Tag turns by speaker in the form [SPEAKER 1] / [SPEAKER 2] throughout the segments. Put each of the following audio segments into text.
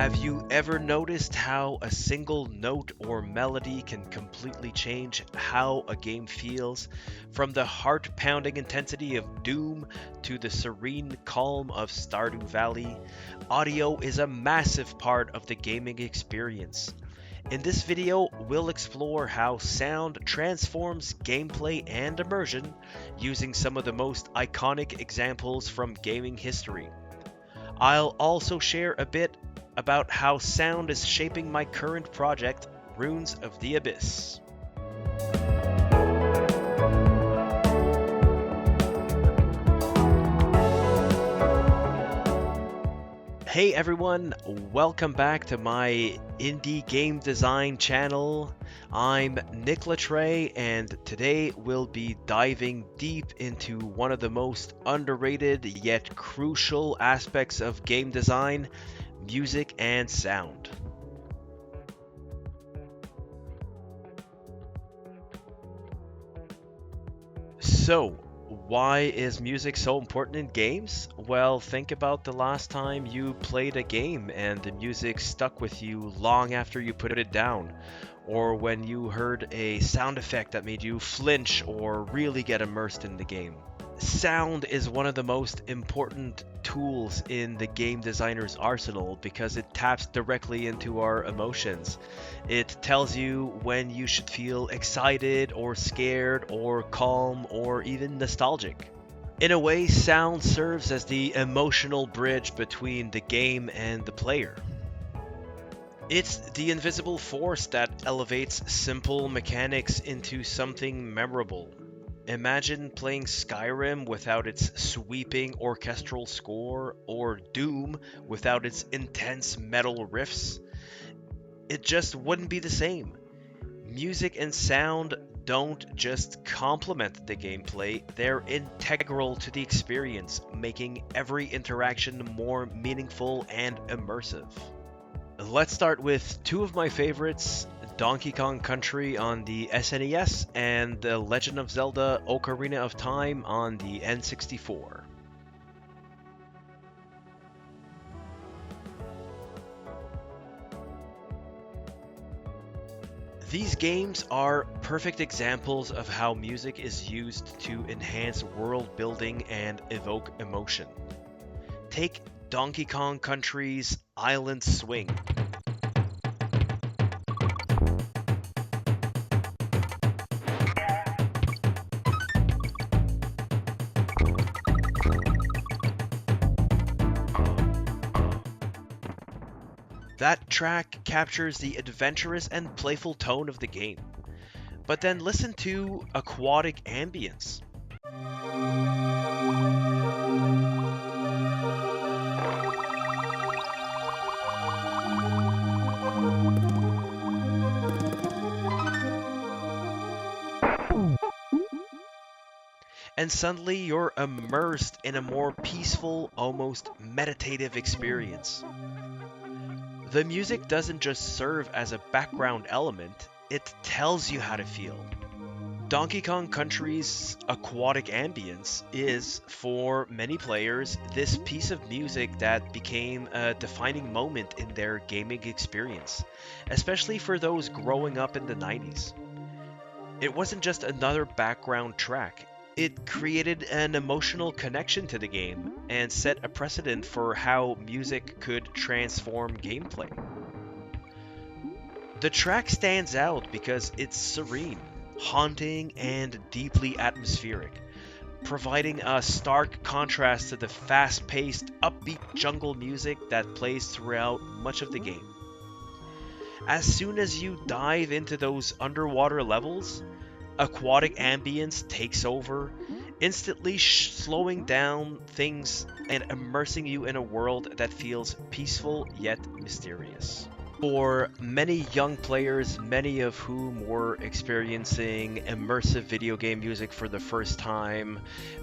[SPEAKER 1] Have you ever noticed how a single note or melody can completely change how a game feels? From the heart-pounding intensity of Doom to the serene calm of Stardew Valley, audio is a massive part of the gaming experience. In this video, we'll explore how sound transforms gameplay and immersion using some of the most iconic examples from gaming history. I'll also share a bit about how sound is shaping my current project, Runes of the Abyss. Hey everyone, welcome back to my indie game design channel. I'm Nick Latray, and today we'll be diving deep into one of the most underrated yet crucial aspects of game design, music and sound. So, why is music so important in games? Well, think about the last time you played a game and the music stuck with you long after you put it down, or when you heard a sound effect that made you flinch or really get immersed in the game. Sound is one of the most important tools in the game designer's arsenal because it taps directly into our emotions. It tells you when you should feel excited or scared or calm or even nostalgic. In a way, sound serves as the emotional bridge between the game and the player. It's the invisible force that elevates simple mechanics into something memorable. Imagine playing Skyrim without its sweeping orchestral score, or Doom without its intense metal riffs. It just wouldn't be the same. Music and sound don't just complement the gameplay, they're integral to the experience, making every interaction more meaningful and immersive. Let's start with two of my favorites, Donkey Kong Country on the SNES and The Legend of Zelda Ocarina of Time on the N64. These games are perfect examples of how music is used to enhance world building and evoke emotion. Take Donkey Kong Country's Island Swing. That track captures the adventurous and playful tone of the game. But then listen to aquatic ambience. And suddenly you're immersed in a more peaceful, almost meditative experience. The music doesn't just serve as a background element, it tells you how to feel. Donkey Kong Country's aquatic ambience is, for many players, this piece of music that became a defining moment in their gaming experience, especially for those growing up in the 90s. It wasn't just another background track. It created an emotional connection to the game and set a precedent for how music could transform gameplay. The track stands out because it's serene, haunting, and deeply atmospheric, providing a stark contrast to the fast-paced, upbeat jungle music that plays throughout much of the game. As soon as you dive into those underwater levels, aquatic ambience takes over, instantly slowing down things and immersing you in a world that feels peaceful yet mysterious. For many young players, many of whom were experiencing immersive video game music for the first time,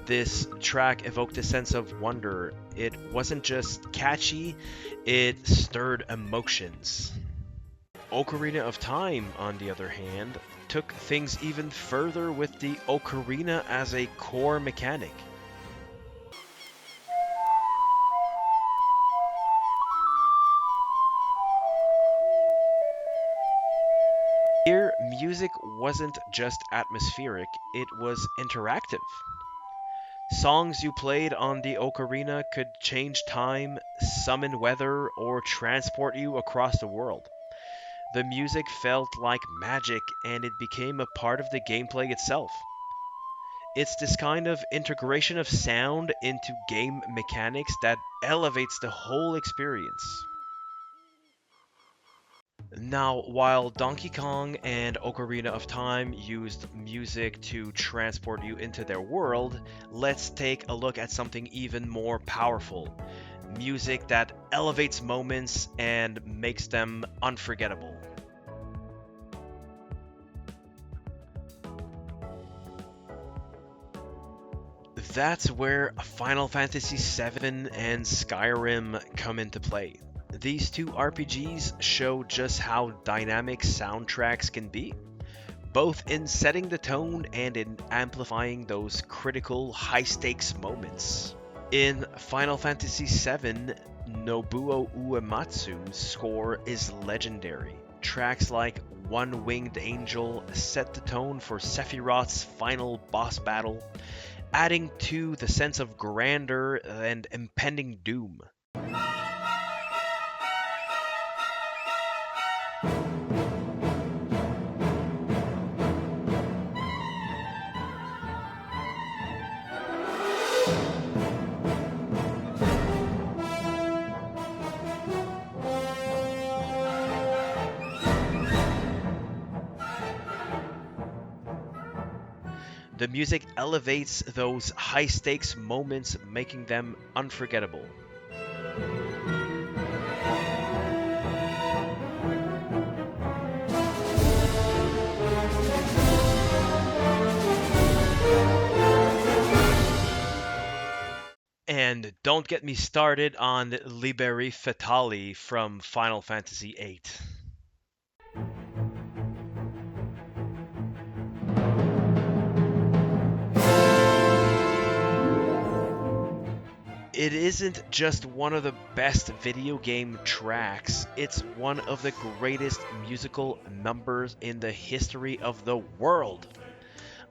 [SPEAKER 1] this track evoked a sense of wonder. It wasn't just catchy, it stirred emotions. Ocarina of Time, on the other hand, took things even further with the ocarina as a core mechanic. music wasn't just atmospheric, it was interactive. Songs you played on the ocarina could change time, summon weather, or transport you across the world. The music felt like magic and it became a part of the gameplay itself. It's this kind of integration of sound into game mechanics that elevates the whole experience. Now, while Donkey Kong and Ocarina of Time used music to transport you into their world, let's take a look at something even more powerful. Music that elevates moments and makes them unforgettable. That's where Final Fantasy VII and Skyrim come into play. These two RPGs show just how dynamic soundtracks can be, both in setting the tone and in amplifying those critical high stakes moments. In Final Fantasy VII, Nobuo Uematsu's score is legendary. Tracks like One Winged Angel set the tone for Sephiroth's final boss battle, adding to the sense of grandeur and impending doom. The music elevates those high stakes moments, making them unforgettable. And don't get me started on Liberi Fatali from Final Fantasy VIII. It isn't just one of the best video game tracks, it's one of the greatest musical numbers in the history of the world.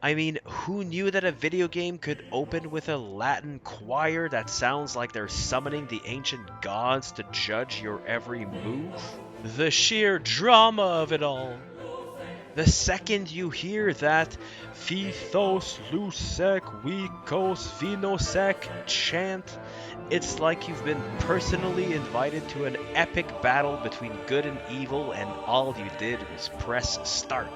[SPEAKER 1] I mean, who knew that a video game could open with a Latin choir that sounds like they're summoning the ancient gods to judge your every move? The sheer drama of it all. The second you hear that Phthos Lusek Wikos Vinosek chant, it's like you've been personally invited to an epic battle between good and evil and all you did was press start.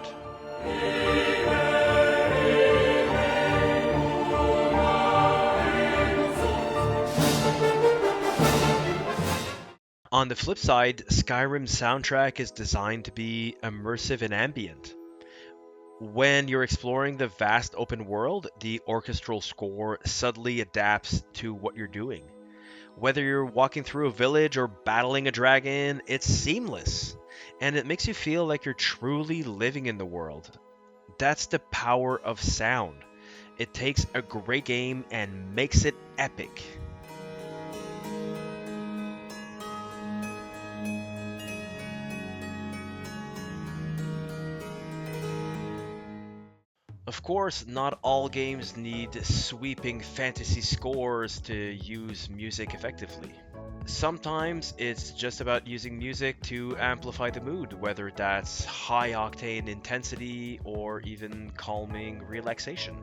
[SPEAKER 1] On the flip side, Skyrim's soundtrack is designed to be immersive and ambient. When you're exploring the vast open world, the orchestral score subtly adapts to what you're doing. Whether you're walking through a village or battling a dragon, it's seamless, and it makes you feel like you're truly living in the world. That's the power of sound. It takes a great game and makes it epic. Of course, not all games need sweeping fantasy scores to use music effectively. Sometimes it's just about using music to amplify the mood, whether that's high octane intensity or even calming relaxation.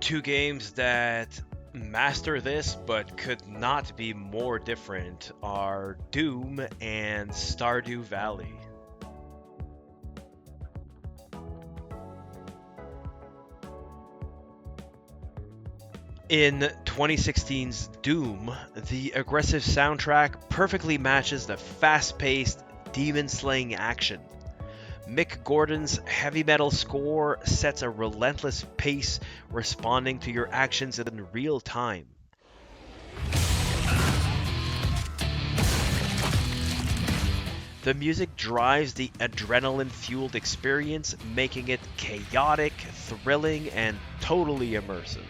[SPEAKER 1] Two games that master this but could not be more different are Doom and Stardew Valley. In 2016's Doom, the aggressive soundtrack perfectly matches the fast-paced, demon-slaying action. Mick Gordon's heavy metal score sets a relentless pace, responding to your actions in real time. The music drives the adrenaline-fueled experience, making it chaotic, thrilling, and totally immersive.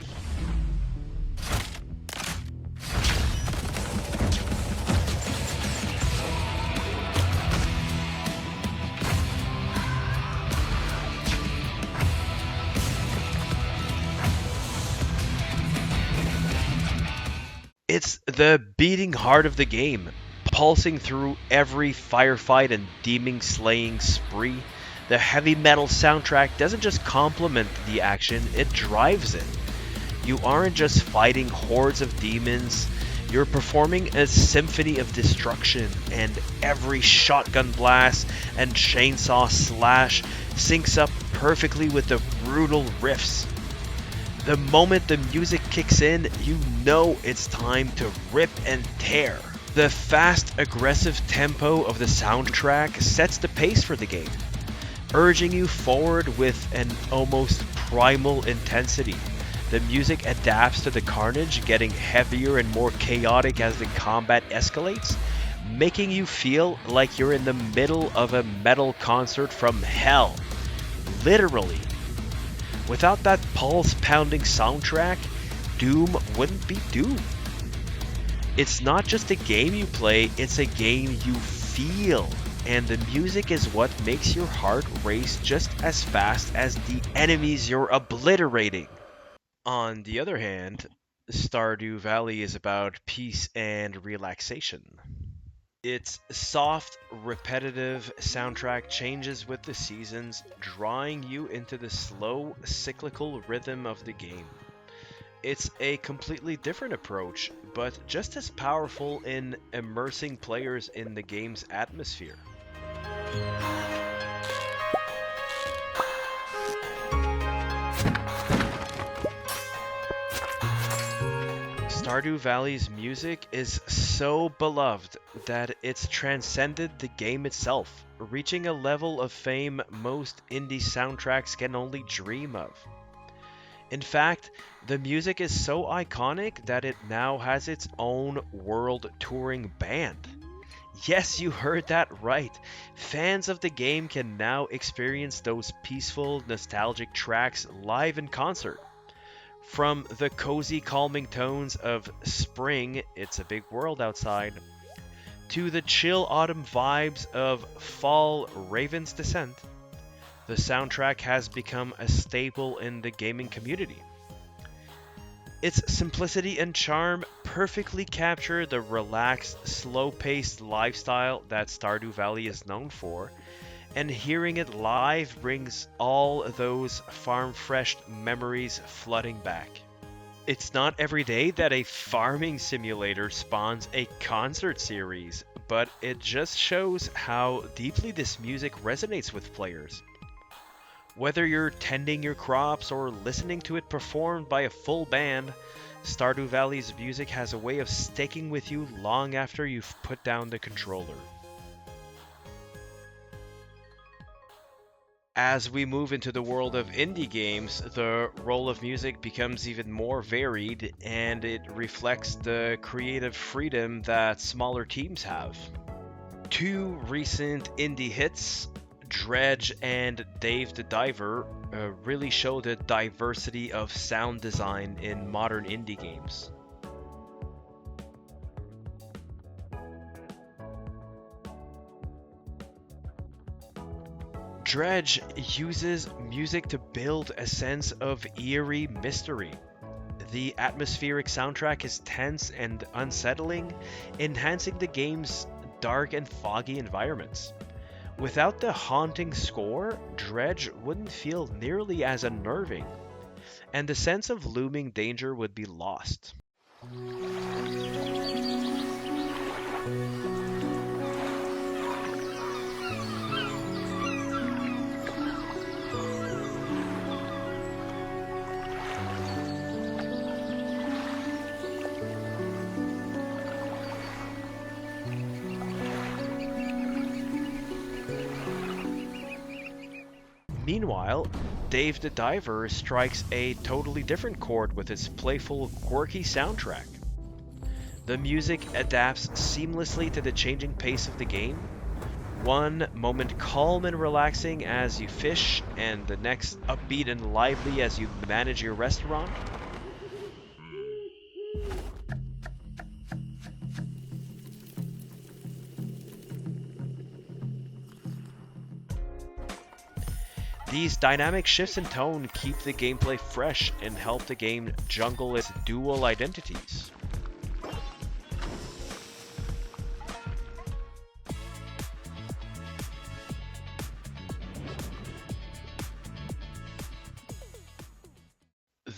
[SPEAKER 1] It's the beating heart of the game, pulsing through every firefight and demon slaying spree. The heavy metal soundtrack doesn't just complement the action, it drives it. You aren't just fighting hordes of demons, you're performing a symphony of destruction, and every shotgun blast and chainsaw slash syncs up perfectly with the brutal riffs. The moment the music kicks in, you know it's time to rip and tear. The fast, aggressive tempo of the soundtrack sets the pace for the game, urging you forward with an almost primal intensity. The music adapts to the carnage, getting heavier and more chaotic as the combat escalates, making you feel like you're in the middle of a metal concert from hell. Literally. Without that pulse-pounding soundtrack, Doom wouldn't be Doom. It's not just a game you play, it's a game you feel. And the music is what makes your heart race just as fast as the enemies you're obliterating. On the other hand, Stardew Valley is about peace and relaxation. Its soft, repetitive soundtrack changes with the seasons, drawing you into the slow, cyclical rhythm of the game. It's a completely different approach, but just as powerful in immersing players in the game's atmosphere. Stardew Valley's music is so beloved that it's transcended the game itself, reaching a level of fame most indie soundtracks can only dream of. In fact, the music is so iconic that it now has its own world touring band. Yes, you heard that right. Fans of the game can now experience those peaceful, nostalgic tracks live in concert. From the cozy, calming tones of Spring, It's a Big World Outside, to the chill autumn vibes of Fall, Raven's Descent, the soundtrack has become a staple in the gaming community. Its simplicity and charm perfectly capture the relaxed, slow-paced lifestyle that Stardew Valley is known for, and hearing it live brings all those farm-fresh memories flooding back. It's not every day that a farming simulator spawns a concert series, but it just shows how deeply this music resonates with players. Whether you're tending your crops or listening to it performed by a full band, Stardew Valley's music has a way of sticking with you long after you've put down the controller. As we move into the world of indie games, the role of music becomes even more varied, and it reflects the creative freedom that smaller teams have. Two recent indie hits, Dredge and Dave the Diver, really show the diversity of sound design in modern indie games. Dredge uses music to build a sense of eerie mystery. The atmospheric soundtrack is tense and unsettling, enhancing the game's dark and foggy environments. Without the haunting score, Dredge wouldn't feel nearly as unnerving, and the sense of looming danger would be lost. Meanwhile, Dave the Diver strikes a totally different chord with its playful, quirky soundtrack. The music adapts seamlessly to the changing pace of the game. One moment calm and relaxing as you fish, and the next upbeat and lively as you manage your restaurant. These dynamic shifts in tone keep the gameplay fresh and help the game juggle its dual identities.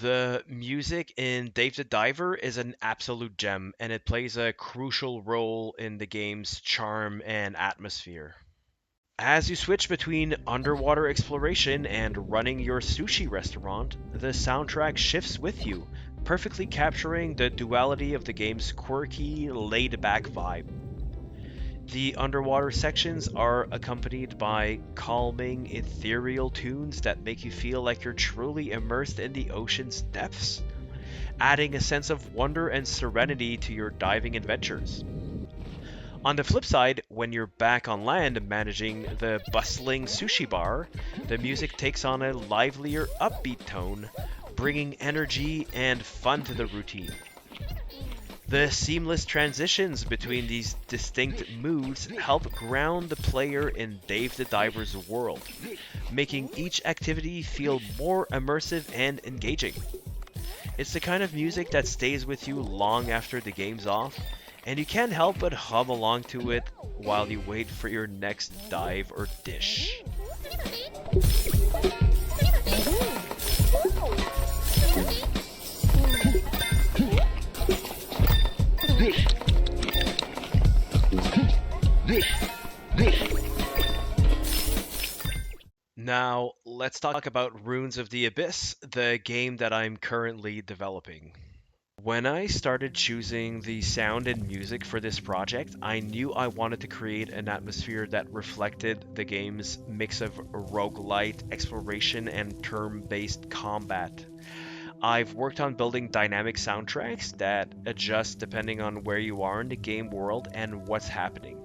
[SPEAKER 1] The music in Dave the Diver is an absolute gem, and it plays a crucial role in the game's charm and atmosphere. As you switch between underwater exploration and running your sushi restaurant, the soundtrack shifts with you, perfectly capturing the duality of the game's quirky, laid-back vibe. The underwater sections are accompanied by calming, ethereal tunes that make you feel like you're truly immersed in the ocean's depths, adding a sense of wonder and serenity to your diving adventures. On the flip side, when you're back on land managing the bustling sushi bar, the music takes on a livelier, upbeat tone, bringing energy and fun to the routine. The seamless transitions between these distinct moods help ground the player in Dave the Diver's world, making each activity feel more immersive and engaging. It's the kind of music that stays with you long after the game's off, and you can't help but hum along to it while you wait for your next dive or dish. Now, let's talk about Runes of the Abyss, the game that I'm currently developing. When I started choosing the sound and music for this project, I knew I wanted to create an atmosphere that reflected the game's mix of roguelite, exploration, and turn-based combat. I've worked on building dynamic soundtracks that adjust depending on where you are in the game world and what's happening.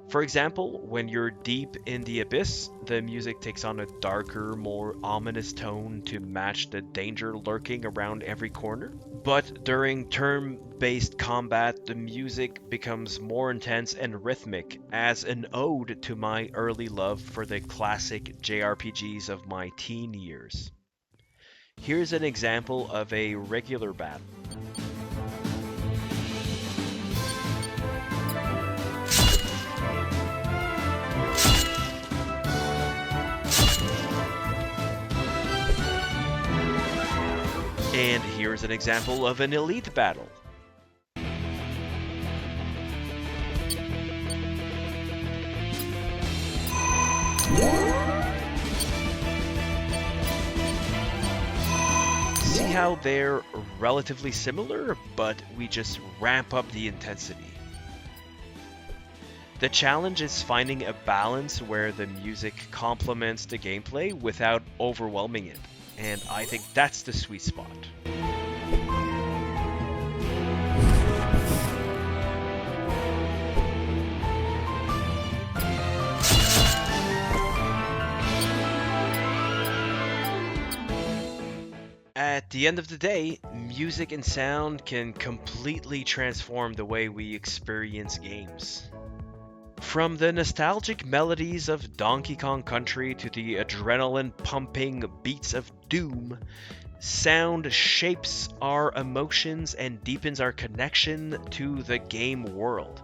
[SPEAKER 1] For example, when you're deep in the abyss, the music takes on a darker, more ominous tone to match the danger lurking around every corner. But during turn-based combat, the music becomes more intense and rhythmic, as an ode to my early love for the classic JRPGs of my teen years. Here's an example of a regular battle. And here's an example of an elite battle. See how they're relatively similar, but we just ramp up the intensity. The challenge is finding a balance where the music complements the gameplay without overwhelming it. And I think that's the sweet spot. At the end of the day, music and sound can completely transform the way we experience games. From the nostalgic melodies of Donkey Kong Country to the adrenaline-pumping beats of Doom, sound shapes our emotions and deepens our connection to the game world.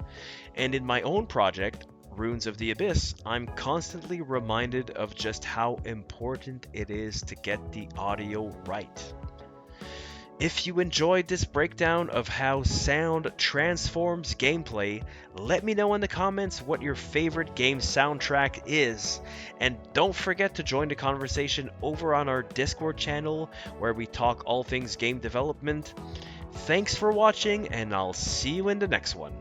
[SPEAKER 1] And in my own project, Runes of the Abyss, I'm constantly reminded of just how important it is to get the audio right. If you enjoyed this breakdown of how sound transforms gameplay, let me know in the comments what your favorite game soundtrack is. And don't forget to join the conversation over on our Discord channel where we talk all things game development. Thanks for watching, and I'll see you in the next one.